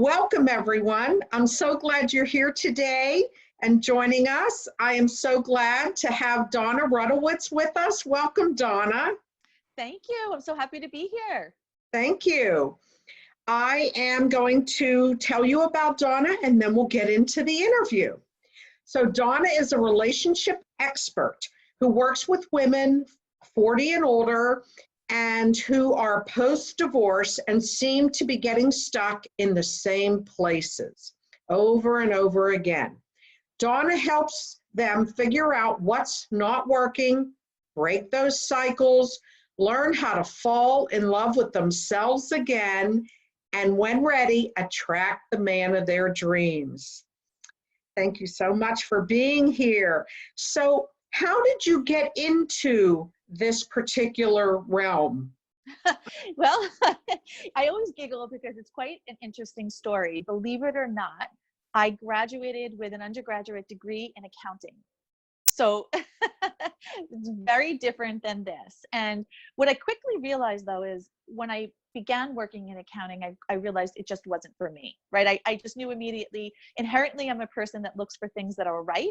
Welcome, everyone. I'm so glad you're here today and joining us. I am so glad to have Dona Rutowicz with us. Welcome, Dona. Thank you. I'm so happy to be here. Thank you. I am going to tell you about Dona and then we'll get into the interview. So Dona is a relationship expert who works with women 40 and older and who are post-divorce and seem to be getting stuck in the same places over and over again. Dona helps them figure out what's not working, break those cycles, learn how to fall in love with themselves again, and when ready, attract the man of their dreams. Thank you so much for being here. So, how did you get into this particular realm? Well, I always giggle because it's quite an interesting story. Believe it or not, I graduated with an undergraduate degree in accounting. So it's very different than this. And what I quickly realized, though, is when I began working in accounting, I realized it just wasn't for me, right? I just knew immediately, inherently, I'm a person that looks for things that are right.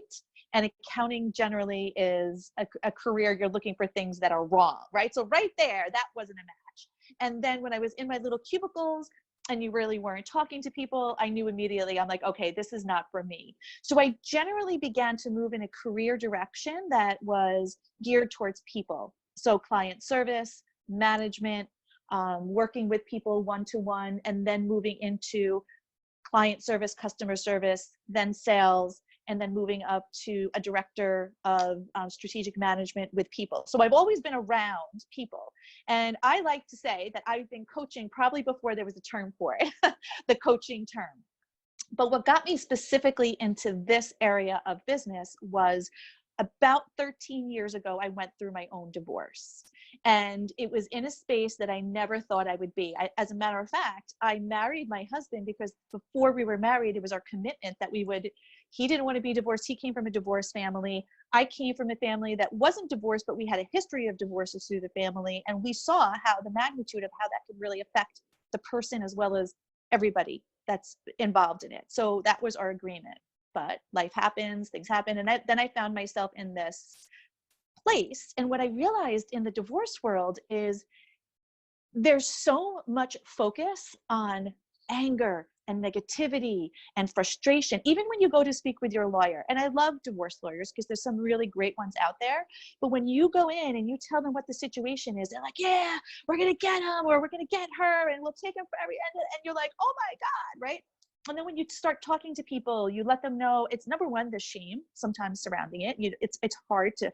And accounting generally is a career you're looking for things that are wrong, right? So right there, that wasn't a match. And then when I was in my little cubicles, and you really weren't talking to people, I knew immediately, I'm like, okay, this is not for me. So I generally began to move in a career direction that was geared towards people. So client service, management, working with people one-to-one, and then moving into client service, customer service, then sales, and then moving up to a director of strategic management with people. So I've always been around people. And I like to say that I've been coaching probably before there was a term for it, the coaching term. But what got me specifically into this area of business was about 13 years ago, I went through my own divorce. And it was in a space that I never thought I would be. As a matter of fact, I married my husband because before we were married, it was our commitment that he didn't want to be divorced. He came from a divorced family. I came from a family that wasn't divorced, but we had a history of divorces through the family. And we saw how the magnitude of how that could really affect the person as well as everybody that's involved in it. So that was our agreement. But life happens, things happen. And then I found myself in this place. And what I realized in the divorce world is there's so much focus on anger and negativity and frustration, even when you go to speak with your lawyer. And I love divorce lawyers because there's some really great ones out there. But when you go in and you tell them what the situation is, they're like, yeah, we're going to get him or we're going to get her and we'll take him for every end. And you're like, oh my God, right? And then when you start talking to people, you let them know it's number one, the shame sometimes surrounding it. It's hard to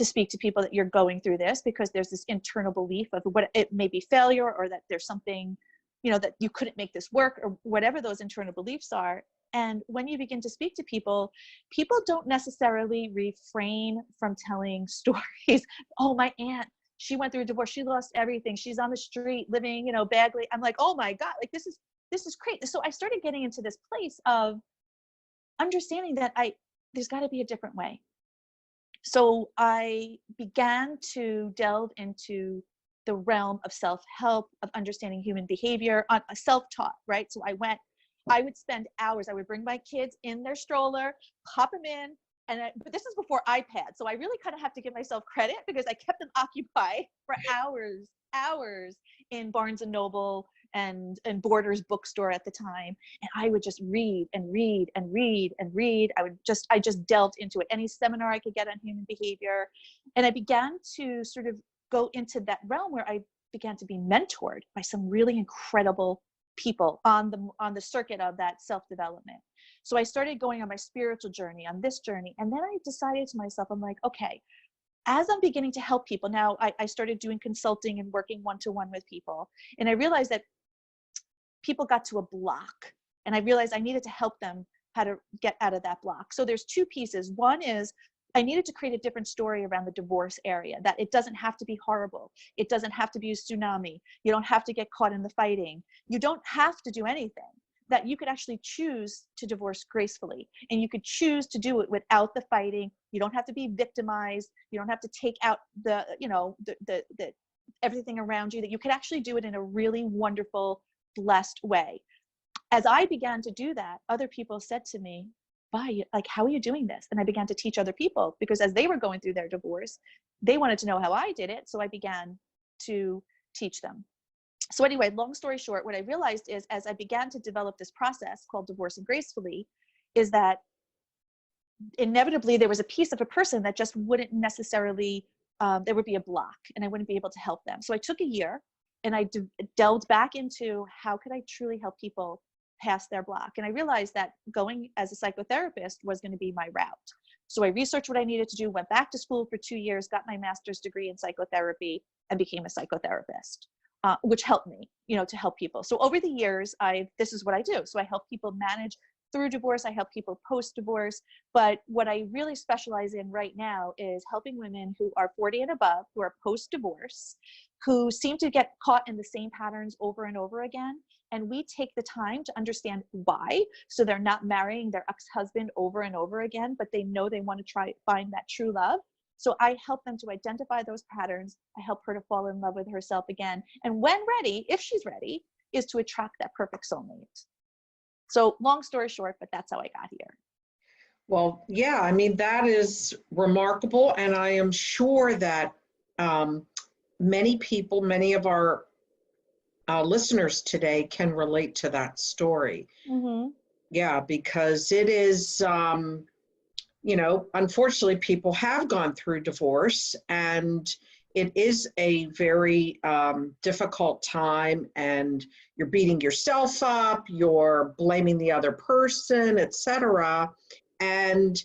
speak to people that you're going through this because there's this internal belief of what it may be failure or that there's something, that you couldn't make this work or whatever those internal beliefs are. And when you begin to speak to people, people don't necessarily refrain from telling stories. Oh, my aunt, she went through a divorce. She lost everything. She's on the street living, badly. I'm like, oh my God, like this is great. So I started getting into this place of understanding that there's got to be a different way. So I began to delve into the realm of self-help, of understanding human behavior, on a self-taught, right? So I would spend hours. I would bring my kids in their stroller, pop them in, but this is before iPad. So I really kind of have to give myself credit because I kept them occupied for hours in Barnes and Noble and Borders bookstore at the time. And I would just read and read and read and read. I just delved into it. Any seminar I could get on human behavior. And I began to sort of go into that realm where I began to be mentored by some really incredible people on the circuit of that self-development. So I started going on my spiritual journey, on this journey. And then I decided to myself, I'm like, okay, as I'm beginning to help people now, I started doing consulting and working one-to-one with people. And I realized that people got to a block and I realized I needed to help them how to get out of that block. So there's two pieces. One is I needed to create a different story around the divorce area, that it doesn't have to be horrible. It doesn't have to be a tsunami. You don't have to get caught in the fighting. You don't have to do anything. That you could actually choose to divorce gracefully, and you could choose to do it without the fighting. You don't have to be victimized. You don't have to take out the everything around you. That you could actually do it in a really wonderful, blessed way. as I began to do that, other people said to me, "Why, like, how are you doing this?" And I began to teach other people, because as they were going through their divorce, they wanted to know how I did it. So I began to teach them. So anyway, long story short, what I realized is, as I began to develop this process called Divorcing Gracefully, is that inevitably there was a piece of a person that just wouldn't necessarily, there would be a block and I wouldn't be able to help them. So I took a year and I delved back into how could I truly help people pass their block. And I realized that going as a psychotherapist was going to be my route. So I researched what I needed to do, went back to school for 2 years, got my master's degree in psychotherapy, and became a psychotherapist, which helped me, to help people. So over the years, this is what I do. So I help people manage through divorce. I help people post-divorce. But what I really specialize in right now is helping women who are 40 and above, who are post-divorce, who seem to get caught in the same patterns over and over again. And we take the time to understand why. So they're not marrying their ex-husband over and over again, but they know they want to try find that true love. So I help them to identify those patterns. I help her to fall in love with herself again. And when ready, if she's ready, is to attract that perfect soulmate. So long story short, but that's how I got here. Well, yeah, I mean, that is remarkable. And I am sure that many people, many of our listeners today can relate to that story. Mm-hmm. Yeah, because it is, unfortunately, people have gone through divorce, and it is a very difficult time, and you're beating yourself up, you're blaming the other person, etc. And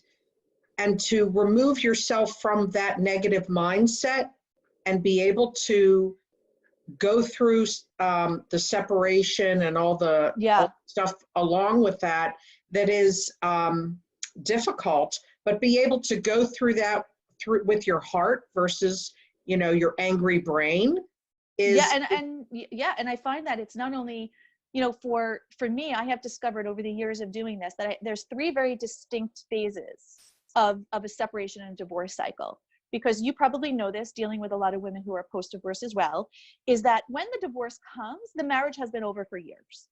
to remove yourself from that negative mindset and be able to go through the separation and all the stuff along with that is difficult, but be able to go through that with your heart versus your angry brain is and I find that it's not only for me, I have discovered over the years of doing this that there's 3 very distinct phases of a separation and divorce cycle. Because you probably know this, dealing with a lot of women who are post-divorce as well, is that when the divorce comes, the marriage has been over for years,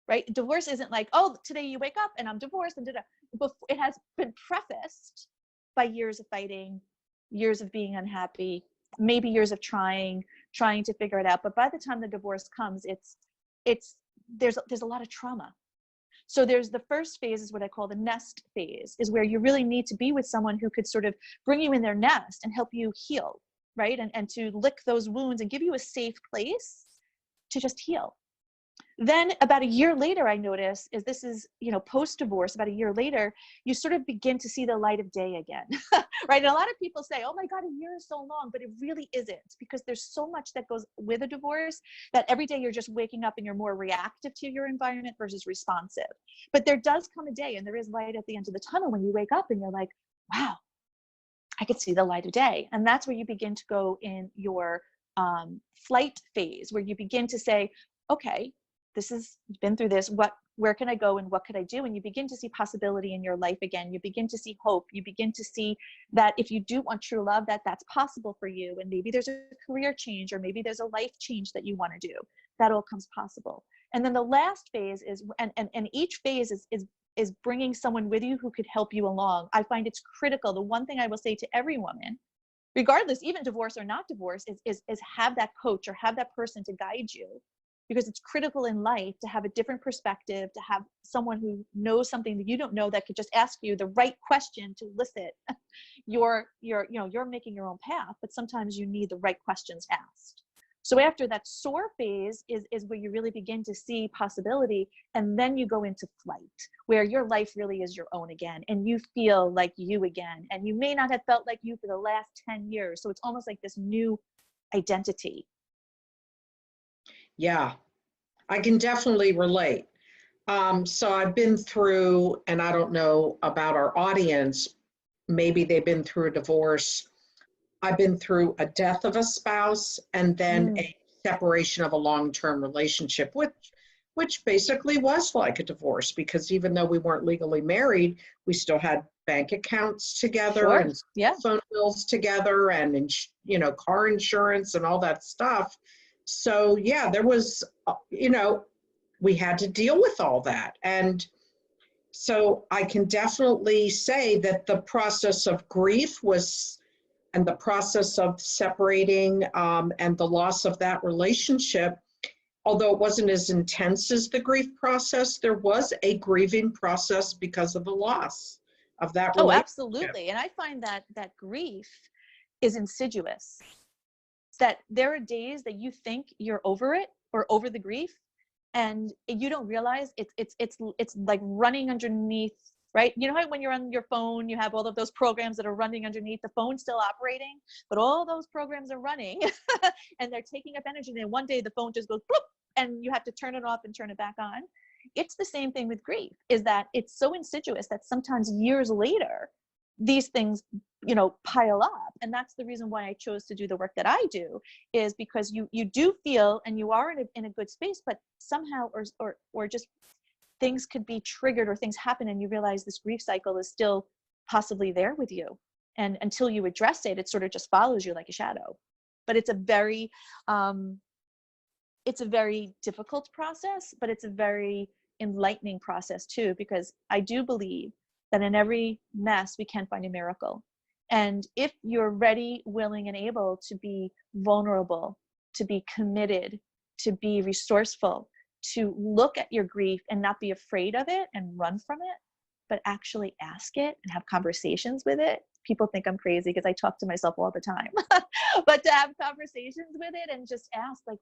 right? Divorce isn't like, oh, today you wake up and I'm divorced and it has been prefaced by years of fighting, years of being unhappy, maybe years of trying to figure it out. But by the time the divorce comes, there's a lot of trauma. So there's the first phase is what I call the nest phase, is where you really need to be with someone who could sort of bring you in their nest and help you heal, right? And to lick those wounds and give you a safe place to just heal. Then about a year later, I notice post-divorce, about a year later, you sort of begin to see the light of day again, right? And a lot of people say, oh my God, a year is so long, but it really isn't, because there's so much that goes with a divorce that every day you're just waking up and you're more reactive to your environment versus responsive. But there does come a day, and there is light at the end of the tunnel when you wake up and you're like, wow, I could see the light of day. And that's where you begin to go in your flight phase, where you begin to say, okay, this has been through this, where can I go and what could I do? And you begin to see possibility in your life again. You begin to see hope. You begin to see that if you do want true love, that's possible for you. And maybe there's a career change, or maybe there's a life change that you want to do. That all comes possible. And then the last phase is, and each phase is bringing someone with you who could help you along. I find it's critical. The one thing I will say to every woman, regardless, even divorce or not divorce, is have that coach or have that person to guide you. Because it's critical in life to have a different perspective, to have someone who knows something that you don't know, that could just ask you the right question to elicit you're making your own path, but sometimes you need the right questions asked. So after that soar phase is where you really begin to see possibility, and then you go into flight, where your life really is your own again, and you feel like you again, and you may not have felt like you for the last 10 years. So it's almost like this new identity. Yeah, I can definitely relate. So I've been through, and I don't know about our audience, maybe they've been through a divorce. I've been through a death of a spouse, and then a separation of a long-term relationship, which basically was like a divorce, because even though we weren't legally married, we still had bank accounts together. Sure. And phone bills together, and car insurance and all that stuff. So yeah, there was, we had to deal with all that. And so I can definitely say that the process of grief was, and the process of separating and the loss of that relationship, although it wasn't as intense as the grief process, there was a grieving process because of the loss of that Oh, relationship. absolutely. And I find that grief is insidious. That there are days that you think you're over it or over the grief, and you don't realize it's like running underneath, right? You know how when you're on your phone, you have all of those programs that are running underneath, the phone still operating, but all those programs are running and they're taking up energy. And then one day the phone just goes bloop, and you have to turn it off and turn it back on. It's the same thing with grief, is that it's so insidious that sometimes years later, these things, pile up. And that's the reason why I chose to do the work that I do, is because you do feel, and you are in a good space, but somehow, or just things could be triggered, or things happen and you realize this grief cycle is still possibly there with you. And until you address it, it sort of just follows you like a shadow. But it's a very difficult process, but it's a very enlightening process too, because I do believe that in every mess we can find a miracle. And if you're ready, willing, and able to be vulnerable, to be committed, to be resourceful, to look at your grief and not be afraid of it and run from it, but actually ask it and have conversations with it. People think I'm crazy because I talk to myself all the time. But to have conversations with it and just ask, like,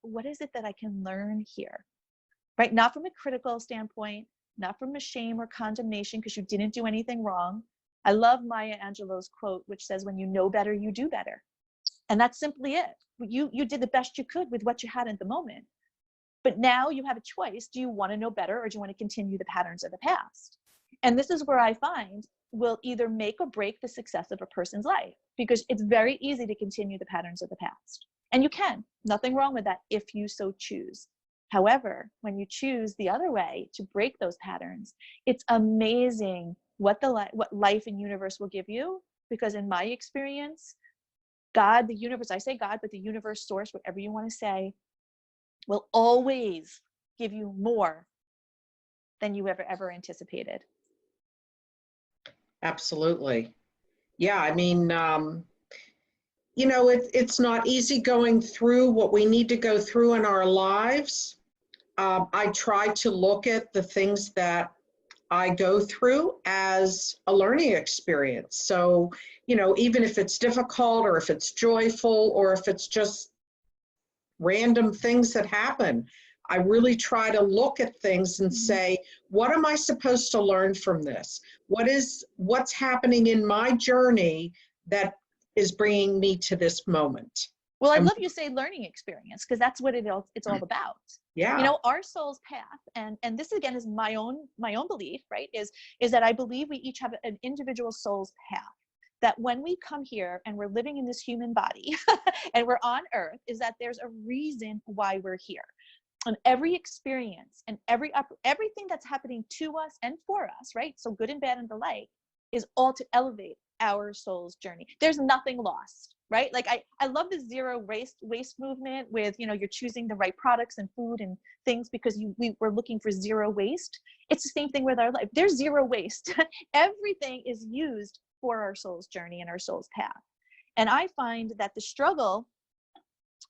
what is it that I can learn here? Right? Not from a critical standpoint, not from a shame or condemnation because you didn't do anything wrong. I love Maya Angelou's quote, which says, when you know better, you do better. And that's simply it. You did the best you could with what you had at the moment. But now you have a choice. Do you want to know better, or do you want to continue the patterns of the past? And this is where I find will either make or break the success of a person's life, because it's very easy to continue the patterns of the past. And you can, nothing wrong with that if you so choose. However, when you choose the other way to break those patterns, it's amazing what life and universe will give you. Because in my experience, God, the universe, I say God, but the universe, source, whatever you want to say, will always give you more than you ever anticipated. Absolutely. Yeah, I mean, it's not easy going through what we need to go through in our lives. I try to look at the things that I go through as a learning experience. So, even if it's difficult, or if it's joyful, or if it's just random things that happen, I really try to look at things and say, what am I supposed to learn from this? What's happening in my journey that is bringing me to this moment? Well, I love you say learning experience, because that's what it's all about. Yeah. Our soul's path, and this again is my own belief, right? Is that I believe we each have an individual soul's path. That when we come here and we're living in this human body and we're on earth, is that there's a reason why we're here. And every experience and everything that's happening to us and for us, right? So good and bad and the like, is all to elevate our soul's journey. There's nothing lost, right? Like I love the zero waste movement with, you're choosing the right products and food and things because we're looking for zero waste. It's the same thing with our life. There's zero waste. Everything is used for our soul's journey and our soul's path. And I find that the struggle,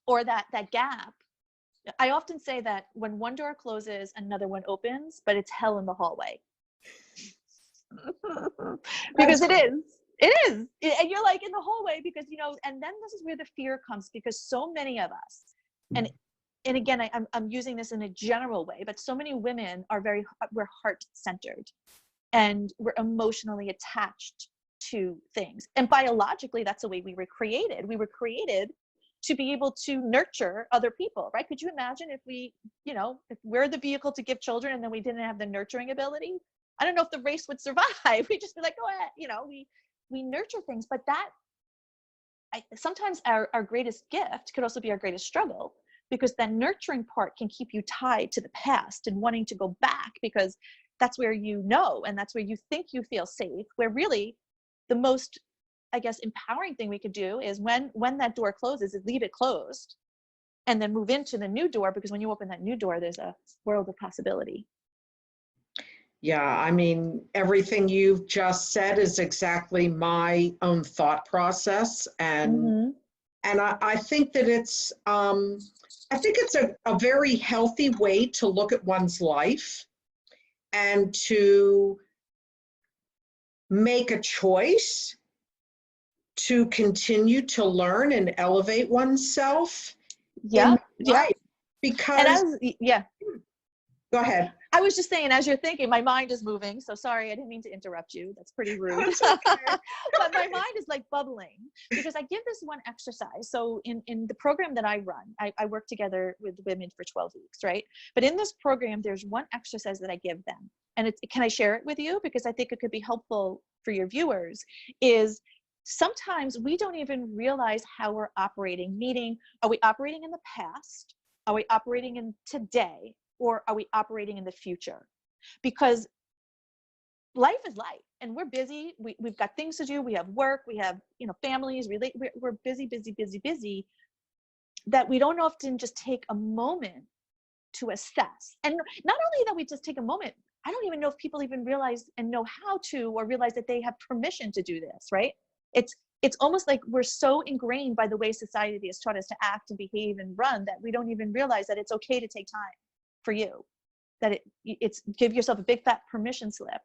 or that gap, I often say that when one door closes, another one opens, but it's hell in the hallway. Because it is. And you're like in the hallway because, and then this is where the fear comes, because so many of us, and again, I'm using this in a general way, but so many women we're heart-centered, and we're emotionally attached to things. And biologically, that's the way we were created. We were created to be able to nurture other people, right? Could you imagine if if we're the vehicle to give children and then we didn't have the nurturing ability? I don't know if the race would survive. We'd just be like, go ahead, we nurture things. But sometimes our greatest gift could also be our greatest struggle, because that nurturing part can keep you tied to the past and wanting to go back, because that's where and that's where you think you feel safe, where really the most, I guess, empowering thing we could do is when that door closes, is leave it closed and then move into the new door, because when you open that new door, there's a world of possibility. Yeah, I mean, everything you've just said is exactly my own thought process. And I think that I think it's a very healthy way to look at one's life and to make a choice to continue to learn and elevate oneself in life. Because, go ahead. I was just saying, as you're thinking, my mind is moving. So sorry, I didn't mean to interrupt you. That's pretty rude. That's okay. But my mind is like bubbling, because I give this one exercise. So in the program that I run, I work together with women for 12 weeks, right? But in this program, there's one exercise that I give them. And can I share it with you? Because I think it could be helpful for your viewers. Is sometimes we don't even realize how we're operating. Meaning, are we operating in the past? Are we operating in today? Or are we operating in the future? Because life is life, and we're busy. We've got things to do. We have work. We have, families. We're busy, busy, busy, busy. That we don't often just take a moment to assess. And not only that we just take a moment, I don't even know if people even realize and know how to, or realize that they have permission to do this, right? It's almost like we're so ingrained by the way society has taught us to act and behave and run, that we don't even realize that it's okay to take time for you, that it's give yourself a big fat permission slip.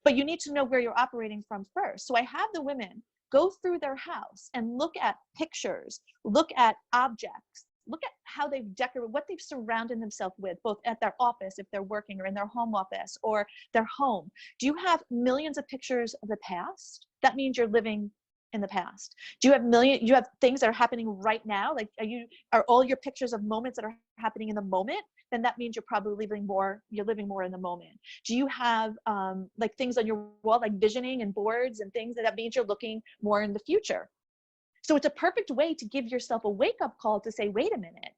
But you need to know where you're operating from first. So I have the women go through their house and look at pictures, look at objects, look at how they've decorated, what they've surrounded themselves with, both at their office if they're working, or in their home office, or their home. Do you have millions of pictures of the past? That means you're living in the past. Do you have things that are happening right now? Like, are all your pictures of moments that are happening in the moment? Then that means you're probably living more in the moment. Do you have like things on your wall, like visioning and boards and things? That means you're looking more in the future. So it's a perfect way to give yourself a wake-up call to say, wait a minute.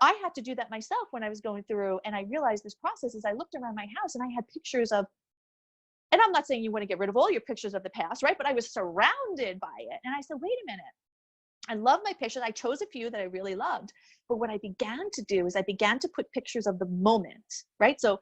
I had to do that myself when I was going through, and I realized this process as I looked around my house, and I had pictures of, and I'm not saying you want to get rid of all your pictures of the past, right? But I was surrounded by it. And I said, wait a minute. I love my pictures. I chose a few that I really loved. But what I began to do is I began to put pictures of the moment, right? So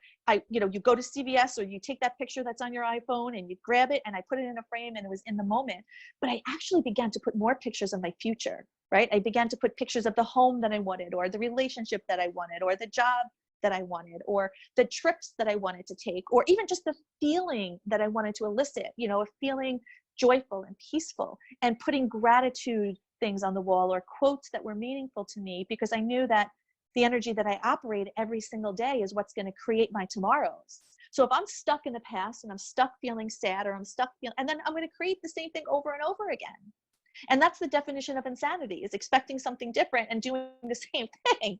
you go to CVS, or you take that picture that's on your iPhone and you grab it, and I put it in a frame, and it was in the moment. But I actually began to put more pictures of my future, right? I began to put pictures of the home that I wanted, or the relationship that I wanted, or the job that I wanted, or the trips that I wanted to take, or even just the feeling that I wanted to elicit, a feeling joyful and peaceful, and putting gratitude things on the wall, or quotes that were meaningful to me, because I knew that the energy that I operate every single day is what's going to create my tomorrows. So if I'm stuck in the past, and I'm stuck feeling sad, or I'm stuck feeling, and then I'm going to create the same thing over and over again. And that's the definition of insanity, is expecting something different and doing the same thing.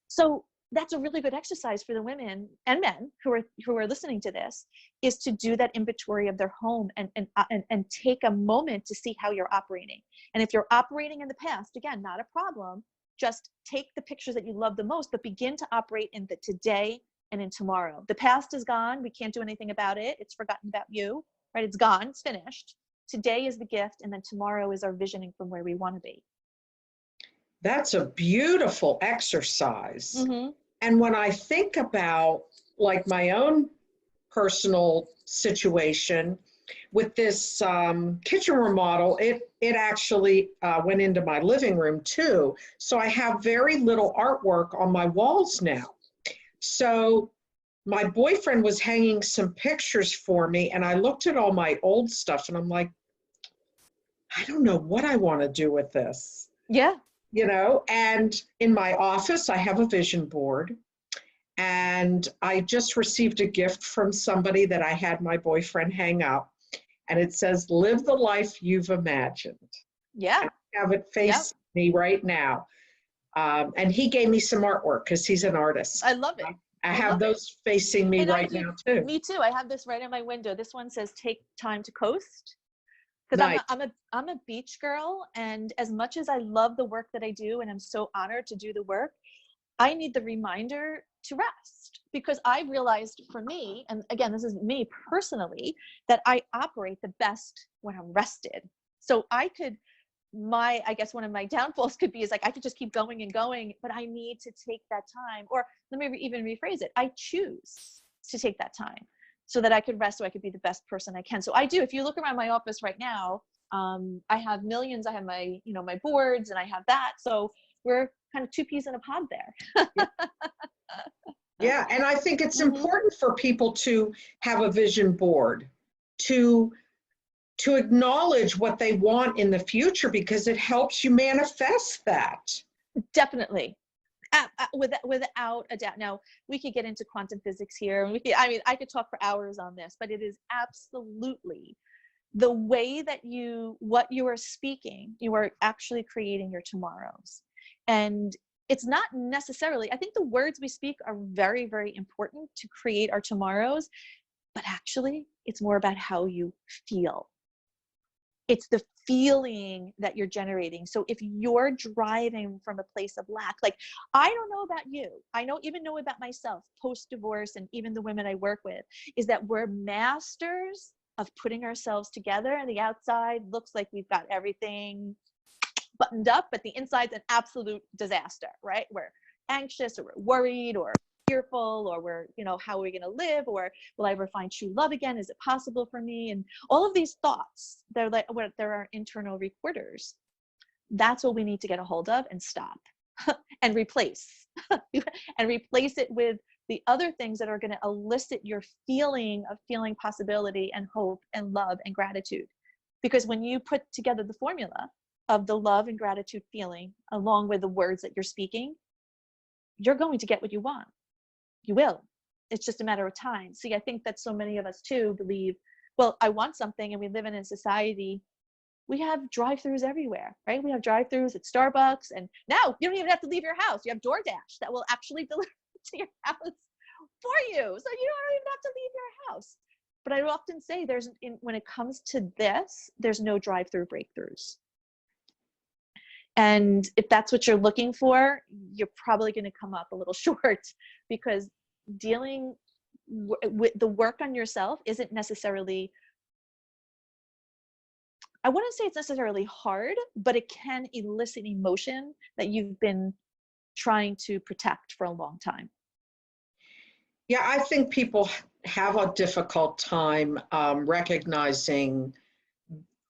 So that's a really good exercise for the women and men who are listening to this, is to do that inventory of their home and take a moment to see how you're operating. And if you're operating in the past, again, not a problem. Just take the pictures that you love the most, but begin to operate in the today and in tomorrow. The past is gone. We can't do anything about it. It's forgotten about you, right? It's gone. It's finished. Today is the gift, and then tomorrow is our visioning from where we want to be. That's a beautiful exercise. Mm-hmm. And when I think about like my own personal situation with this kitchen remodel, it actually went into my living room too. So I have very little artwork on my walls now. So my boyfriend was hanging some pictures for me, and I looked at all my old stuff, and I'm like, I don't know what I want to do with this. Yeah. And in my office, I have a vision board. And I just received a gift from somebody that I had my boyfriend hang up. And it says, live the life you've imagined. Yeah. I have it facing me right now. And he gave me some artwork because he's an artist. I love it. I have those facing me right now too. Me too. I have this right in my window. This one says, take time to coast. Because Nice. I'm a beach girl, and as much as I love the work that I do, and I'm so honored to do the work, I need the reminder to rest, because I realized for me, and again, this is me personally, that I operate the best when I'm rested. So I could I guess one of my downfalls could be is like, I could just keep going and going, but I need to take that time. Or let me even rephrase it. I choose to take that time so that I could rest, so I could be the best person I can. So I do. If you look around my office right now, I have millions. I have my, my boards, and I have that. So we're kind of two peas in a pod there. Yeah, and I think it's Mhm. important for people to have a vision board, to acknowledge what they want in the future, because it helps you manifest that. Definitely. Without a doubt. Now, we could get into quantum physics here, and I could talk for hours on this, but it is absolutely the way that what you are speaking, you are actually creating your tomorrows. And it's not necessarily, I think the words we speak are very, very important to create our tomorrows, but actually it's more about how you feel. It's the feeling that you're generating. So if you're driving from a place of lack, like, I don't know about you, even know about myself post-divorce, and even the women I work with, is that we're masters of putting ourselves together, and the outside looks like we've got everything buttoned up, but the inside's an absolute disaster, right? We're anxious, or we're worried, or fearful, or we're, how are we going to live, or will I ever find true love again? Is it possible for me? And all of these thoughts, they're our internal recorders. That's what we need to get a hold of and stop and replace and replace it with the other things that are going to elicit your feeling of feeling possibility and hope and love and gratitude. Because when you put together the formula of the love and gratitude feeling along with the words that you're speaking, you're going to get what you want. You will. It's just a matter of time. See, I think that so many of us too believe, well, I want something, and we live in a society, we have drive-throughs everywhere, right? We have drive-throughs at Starbucks, and now you don't even have to leave your house. You have DoorDash that will actually deliver to your house for you. So you don't even have to leave your house. But I often say when it comes to this, there's no drive-through breakthroughs. And if that's what you're looking for, you're probably going to come up a little short, because dealing with the work on yourself isn't necessarily, I wouldn't say it's necessarily hard, but it can elicit emotion that you've been trying to protect for a long time. Yeah, I think people have a difficult time recognizing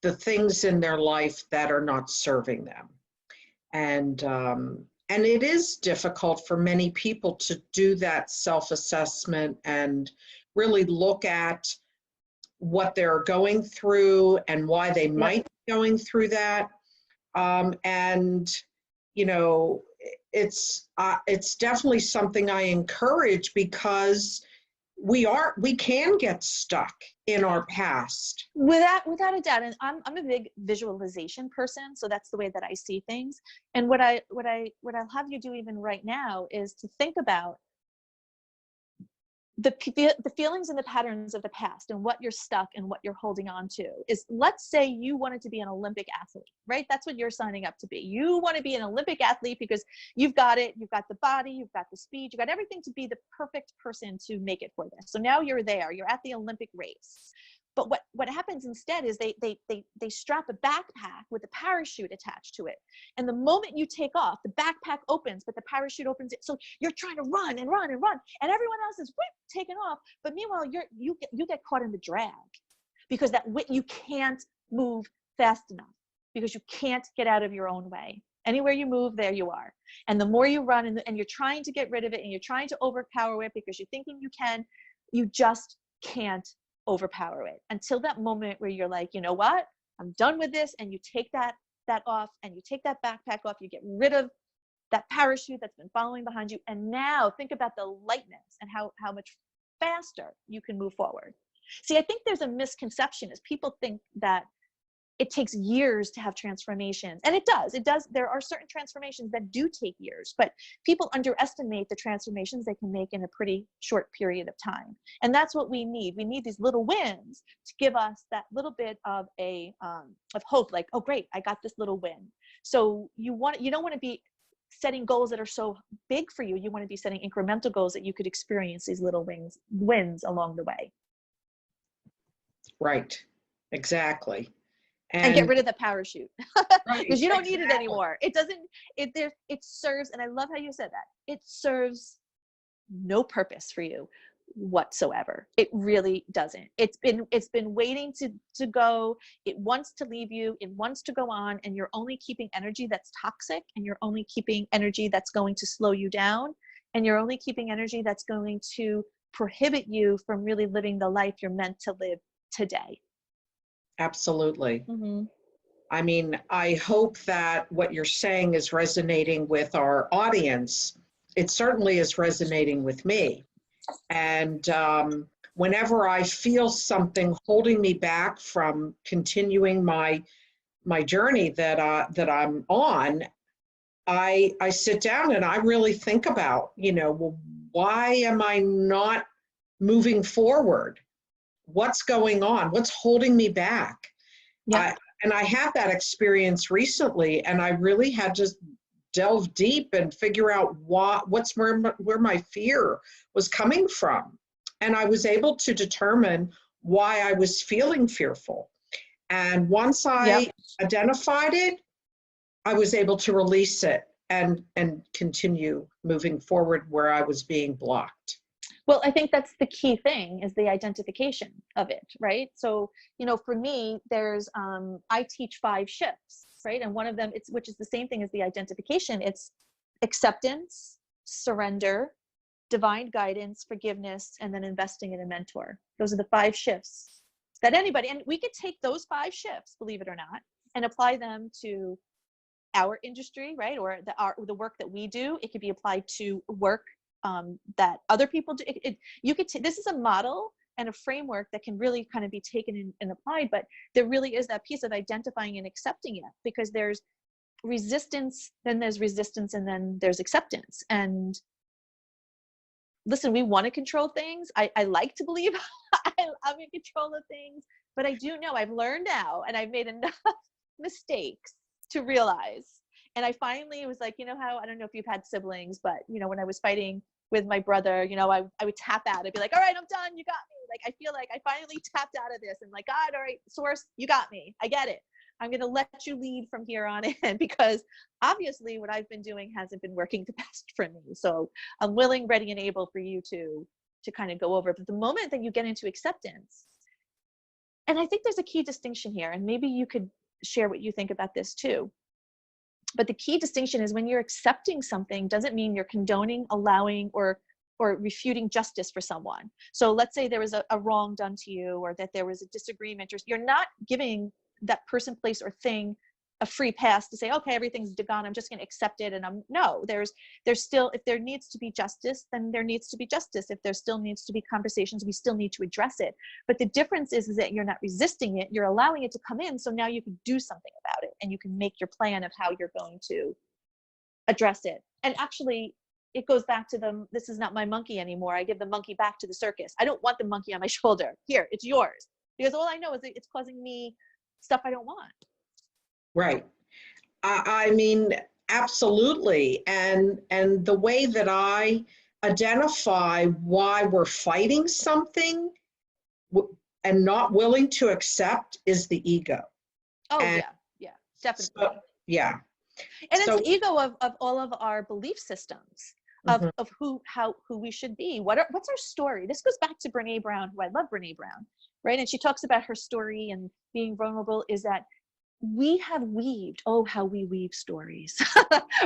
the things in their life that are not serving them. And it is difficult for many people to do that self-assessment and really look at what they're going through and why they might be going through that. It's definitely something I encourage, because we can get stuck in our past. Without a doubt. And I'm a big visualization person, so that's the way that I see things. And what I'll have you do even right now is to think about the feelings and the patterns of the past, and what you're stuck and what you're holding on to. Is, let's say you wanted to be an Olympic athlete, right? That's what you're signing up to be. You want to be an Olympic athlete because you've got it, you've got the body, you've got the speed, you've got everything to be the perfect person to make it for this. So now you're there, you're at the Olympic race. But what happens instead is they strap a backpack with a parachute attached to it. And the moment you take off, the backpack opens, but the parachute opens it. So you're trying to run and run and run, and everyone else is taking off. But meanwhile, you get caught in the drag, because you can't move fast enough, because you can't get out of your own way. Anywhere you move, there you are. And the more you run and you're trying to get rid of it, and you're trying to overpower it because you're thinking you can, you just can't overpower it until that moment where you're like, you know what, I'm done with this. And you take that off, and you take that backpack off, you get rid of that parachute that's been following behind you. And now think about the lightness and how much faster you can move forward. See, I think there's a misconception, is people think that it takes years to have transformations. And it does. There are certain transformations that do take years, but people underestimate the transformations they can make in a pretty short period of time. And that's what we need. We need these little wins to give us that little bit of of hope, like, oh, great, I got this little win. So you don't want to be setting goals that are so big for you. You want to be setting incremental goals that you could experience these little wins along the way. Right. Exactly. And get rid of the parachute right, because you don't need it exactly. anymore. It doesn't, it serves, and I love how you said that. It serves no purpose for you whatsoever. It really doesn't. It's been waiting to go. It wants to leave you. It wants to go on, and you're only keeping energy that's toxic, and you're only keeping energy that's going to slow you down, and you're only keeping energy that's going to prohibit you from really living the life you're meant to live today. Absolutely. Mm-hmm. I mean, I hope that what you're saying is resonating with our audience. It certainly is resonating with me. And whenever I feel something holding me back from continuing my journey that I'm on, I sit down and I really think about, well, why am I not moving forward? What's going on? What's holding me back? Yeah. And I had that experience recently, and I really had to delve deep and figure out where my fear was coming from. And I was able to determine why I was feeling fearful. And once I identified it, I was able to release it and continue moving forward where I was being blocked. Well, I think that's the key thing, is the identification of it, right? So, for me, there's, I teach 5 shifts, right? And one of them, which is the same thing as the identification. It's acceptance, surrender, divine guidance, forgiveness, and then investing in a mentor. Those are the 5 shifts that anybody, and we could take those 5 shifts, believe it or not, and apply them to our industry, right? Or the work that we do. It could be applied to work that other people do. This is a model and a framework that can really kind of be taken and applied, but there really is that piece of identifying and accepting it, because there's resistance, then there's resistance, and then there's acceptance. And listen, we want to control things. I like to believe I'm in control of things, but I do know, I've learned now, and I've made enough mistakes to realize. And I finally was like, how, I don't know if you've had siblings, but when I was fighting with my brother, I would tap out. I'd be like, all right, I'm done. You got me. Like, I feel like I finally tapped out of this, and like, God, all right, source, you got me. I get it. I'm going to let you lead from here on in, because obviously what I've been doing hasn't been working the best for me. So I'm willing, ready, and able for you to kind of go over. But the moment that you get into acceptance, and I think there's a key distinction here, and maybe you could share what you think about this too. But the key distinction is, when you're accepting something, doesn't mean you're condoning, allowing, or refuting justice for someone. So let's say there was a wrong done to you, or that there was a disagreement, or you're not giving that person, place, or thing a free pass to say, okay, everything's gone, I'm just going to accept it. And there's still, if there needs to be justice, then there needs to be justice. If there still needs to be conversations, we still need to address it. But the difference is that you're not resisting it, you're allowing it to come in. So now you can do something about it, and you can make your plan of how you're going to address it. And actually, it goes back to this is not my monkey anymore. I give the monkey back to the circus. I don't want the monkey on my shoulder. Here, it's yours. Because all I know is that it's causing me stuff I don't want. Right. I mean, absolutely. And the way that I identify why we're fighting something and not willing to accept is the ego. Oh, yeah, definitely. So, yeah. And it's the ego of all of our belief systems, of Mm-hmm. of who we should be. What's our story? This goes back to Brene Brown, who I love, Brene Brown, right? And she talks about her story and being vulnerable, is that we have weaved, how we weave stories,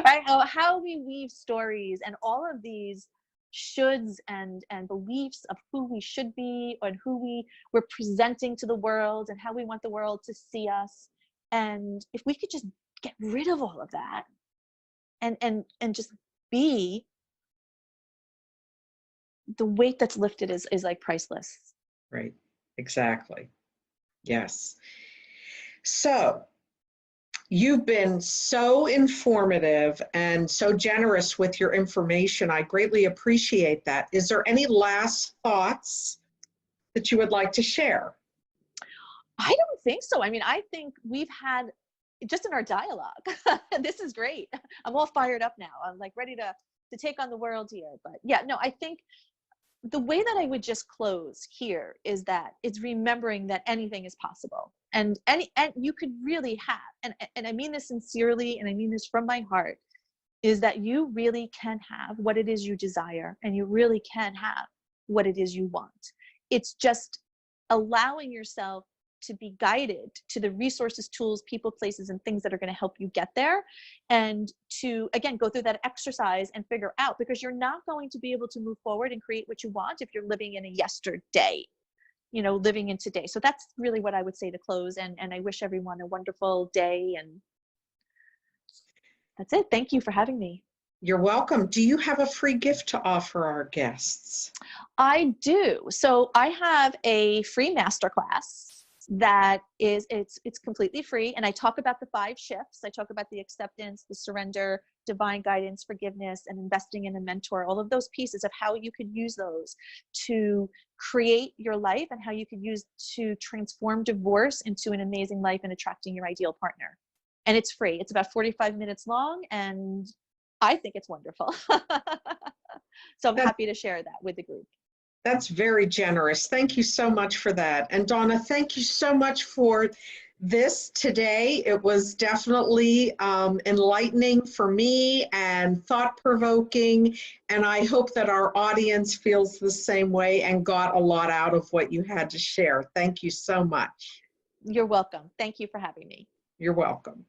right? How we weave stories, and all of these shoulds and beliefs of who we should be, and who we're presenting to the world, and how we want the world to see us. And if we could just get rid of all of that and just be, the weight that's lifted is like priceless. Right. Exactly. Yes. So you've been so informative and so generous with your information. I greatly appreciate that. Is there any last thoughts that you would like to share? I don't think so. I mean, I think we've had, just in our dialogue, this is great. I'm all fired up now. I'm like ready to take on the world here. But yeah, no, I think the way that I would just close here is that it's remembering that anything is possible. And you could really have, and I mean this sincerely, and I mean this from my heart, is that you really can have what it is you desire, and you really can have what it is you want. It's just allowing yourself to be guided to the resources, tools, people, places, and things that are going to help you get there, and to, again, go through that exercise and figure out, because you're not going to be able to move forward and create what you want if you're living in a yesterday, living in today. So that's really what I would say to close. And I wish everyone a wonderful day. And that's it. Thank you for having me. You're welcome. Do you have a free gift to offer our guests? I do. So I have a free masterclass that is, it's completely free. And I talk about the 5 shifts. I talk about the acceptance, the surrender, divine guidance, forgiveness, and investing in a mentor, all of those pieces of how you could use those to create your life, and how you could use to transform divorce into an amazing life and attracting your ideal partner. And it's free. It's about 45 minutes long, and I think it's wonderful. So I'm happy to share that with the group. That's very generous. Thank you so much for that. And Donna, thank you so much for this today. It was definitely enlightening for me and thought-provoking. And I hope that our audience feels the same way and got a lot out of what you had to share. Thank you so much. You're welcome. Thank you for having me. You're welcome.